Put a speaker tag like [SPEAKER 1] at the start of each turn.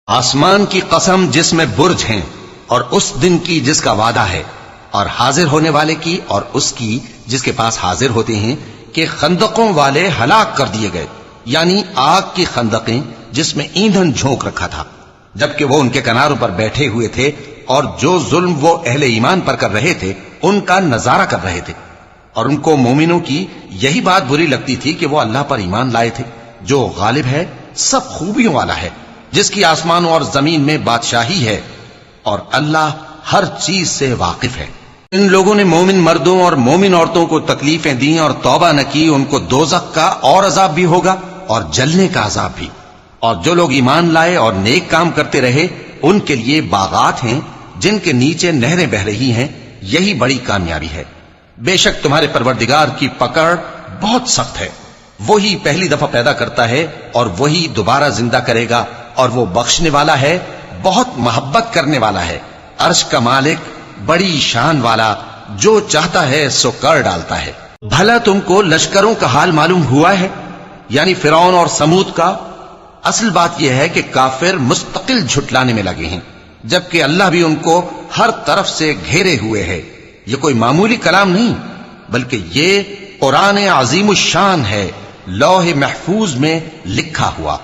[SPEAKER 1] آسمان کی قسم جس میں برج ہیں اور اس دن کی جس کا وعدہ ہے، اور حاضر ہونے والے کی اور اس کی جس کے پاس حاضر ہوتے ہیں، کہ خندقوں والے ہلاک کر دیے گئے، یعنی آگ کی خندقیں جس میں ایندھن جھونک رکھا تھا، جبکہ وہ ان کے کناروں پر بیٹھے ہوئے تھے اور جو ظلم وہ اہل ایمان پر کر رہے تھے ان کا نظارہ کر رہے تھے، اور ان کو مومنوں کی یہی بات بری لگتی تھی کہ وہ اللہ پر ایمان لائے تھے جو غالب ہے، سب خوبیوں والا ہے، جس کی آسمانوں اور زمین میں بادشاہی ہے، اور اللہ ہر چیز سے واقف ہے۔ ان لوگوں نے مومن مردوں اور مومن عورتوں کو تکلیفیں دیں اور توبہ نہ کی، ان کو دوزخ کا اور عذاب بھی ہوگا اور جلنے کا عذاب بھی، اور جو لوگ ایمان لائے اور نیک کام کرتے رہے ان کے لیے باغات ہیں جن کے نیچے نہریں بہ رہی ہیں، یہی بڑی کامیابی ہے۔ بے شک تمہارے پروردگار کی پکڑ بہت سخت ہے، وہی پہلی دفعہ پیدا کرتا ہے اور وہی دوبارہ زندہ کرے گا، اور وہ بخشنے والا ہے، بہت محبت کرنے والا ہے، عرش کا مالک، بڑی شان والا، جو چاہتا ہے سو کر ڈالتا ہے۔ بھلا تم کو لشکروں کا حال معلوم ہوا ہے، یعنی فرعون اور سمود کا؟ اصل بات یہ ہے کہ کافر مستقل جھٹلانے میں لگے ہیں، جبکہ اللہ بھی ان کو ہر طرف سے گھیرے ہوئے ہے۔ یہ کوئی معمولی کلام نہیں، بلکہ یہ قرآن عظیم الشان ہے، لوح محفوظ میں لکھا ہوا۔